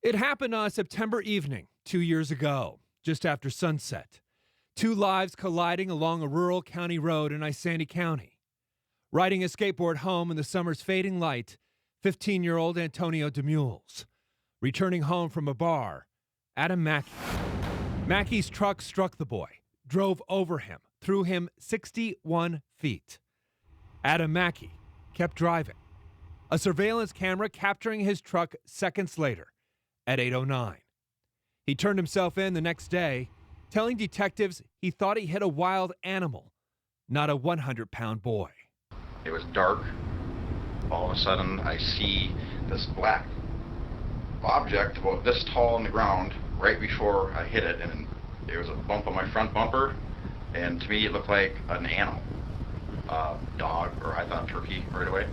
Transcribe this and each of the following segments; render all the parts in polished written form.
It happened on a September evening 2 years ago, just after sunset. Two lives colliding along a rural county road in Isanti County. Riding a skateboard home in the summer's fading light, 15-year-old Antonio DeMules. Returning home from a bar, Adam Mackey. Mackey's truck struck the boy, drove over him, threw him 61 feet. Adam Mackey kept driving. A surveillance camera capturing his truck seconds later at 8:09. He turned himself in the next day, telling detectives he thought he hit a wild animal, not a 100-pound boy. It was dark. All of a sudden, I see this black object about this tall on the ground right before I hit it, and there was a bump on my front bumper, and to me it looked like an animal, dog, or I thought turkey right away.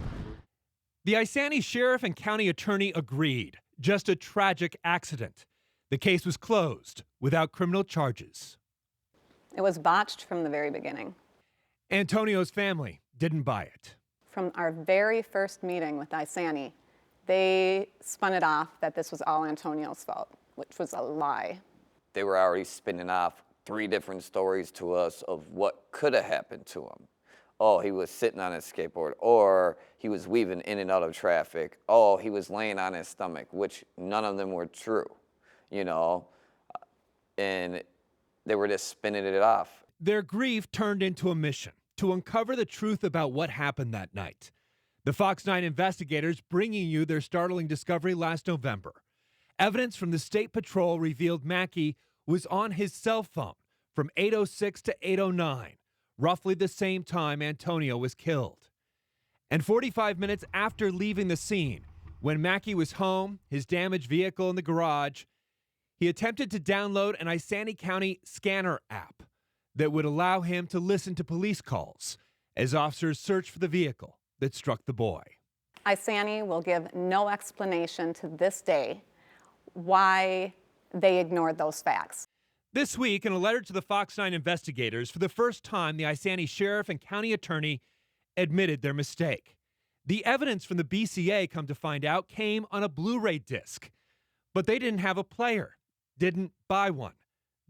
The Isanti sheriff and county attorney agreed. Just a tragic accident. The case was closed without criminal charges. It was botched from the very beginning. Antonio's family didn't buy it. From our very first meeting with Isanti, they spun it off that this was all Antonio's fault, which was a lie. They were already spinning off 3 different stories to us of what could have happened to him. Oh, he was sitting on his skateboard, or he was weaving in and out of traffic. Oh, he was laying on his stomach, which none of them were true, and they were just spinning it off. Their grief turned into a mission to uncover the truth about what happened that night. The Fox 9 investigators bringing you their startling discovery last November. Evidence from the State Patrol revealed Mackey was on his cell phone from 8:06 to 8:09, roughly the same time Antonio was killed. And 45 minutes after leaving the scene, when Mackey was home, his damaged vehicle in the garage, he attempted to download an Isanti County scanner app that would allow him to listen to police calls as officers searched for the vehicle that struck the boy. Isanti will give no explanation to this day why they ignored those facts. This week, in a letter to the Fox 9 investigators, for the first time, the Isanti sheriff and county attorney admitted their mistake. The evidence from the BCA, come to find out, came on a Blu-ray disc. But they didn't have a player, didn't buy one.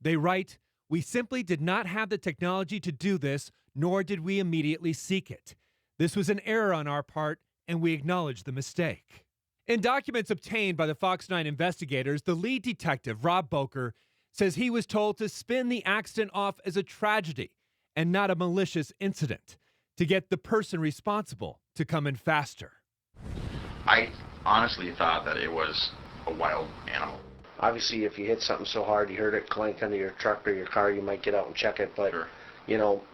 They write, "We simply did not have the technology to do this, nor did we immediately seek it. This was an error on our part, and we acknowledge the mistake." In documents obtained by the Fox 9 investigators, the lead detective, Rob Boker, says he was told to spin the accident off as a tragedy and not a malicious incident to get the person responsible to come in faster. I honestly thought that it was a wild animal. Obviously, if you hit something so hard, you heard it clank under your truck or your car, you might get out and check it. But, Sure.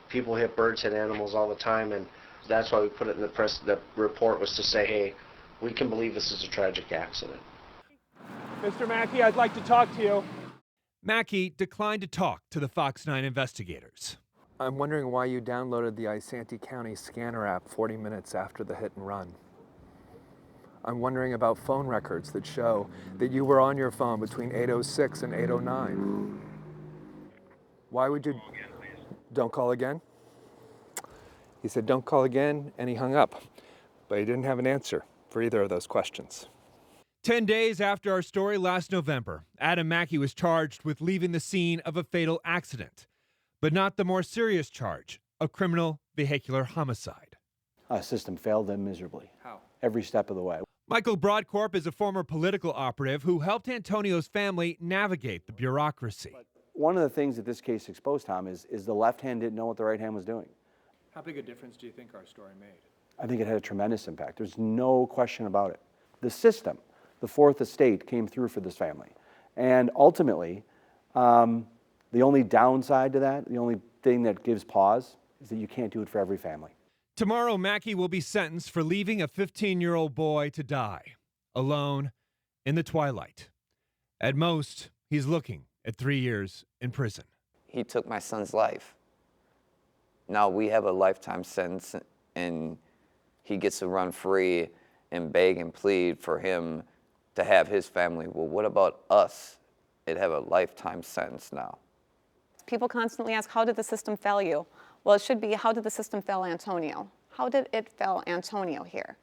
People hit birds, hit animals all the time, and that's why we put it in the press. The report was to say, hey, we can believe this is a tragic accident. Mr. Mackey, I'd like to talk to you. Mackey declined to talk to the Fox 9 investigators. I'm wondering why you downloaded the Isanti County scanner app 40 minutes after the hit and run. I'm wondering about phone records that show that you were on your phone between 8:06 and 8:09. Why would you... Don't call again? He said, don't call again, and he hung up. But he didn't have an answer for either of those questions. 10 days after our story last November, Adam Mackey was charged with leaving the scene of a fatal accident, but not the more serious charge of criminal vehicular homicide. Our system failed them miserably. How? Every step of the way. Michael Broadcorp is a former political operative who helped Antonio's family navigate the bureaucracy. One of the things that this case exposed, Tom, is the left hand didn't know what the right hand was doing. How big a difference do you think our story made? I think it had a tremendous impact. There's no question about it. The system, the Fourth Estate, came through for this family. And ultimately, the only downside to that, the only thing that gives pause, is that you can't do it for every family. Tomorrow, Mackey will be sentenced for leaving a 15-year-old boy to die, alone, in the twilight. At most, he's looking at 3 years in prison. He took my son's life. Now we have a lifetime sentence, and he gets to run free and beg and plead for him to have his family. Well, what about us? It'd have a lifetime sentence now. People constantly ask, how did the system fail you? Well, it should be, how did the system fail Antonio? How did it fail Antonio here?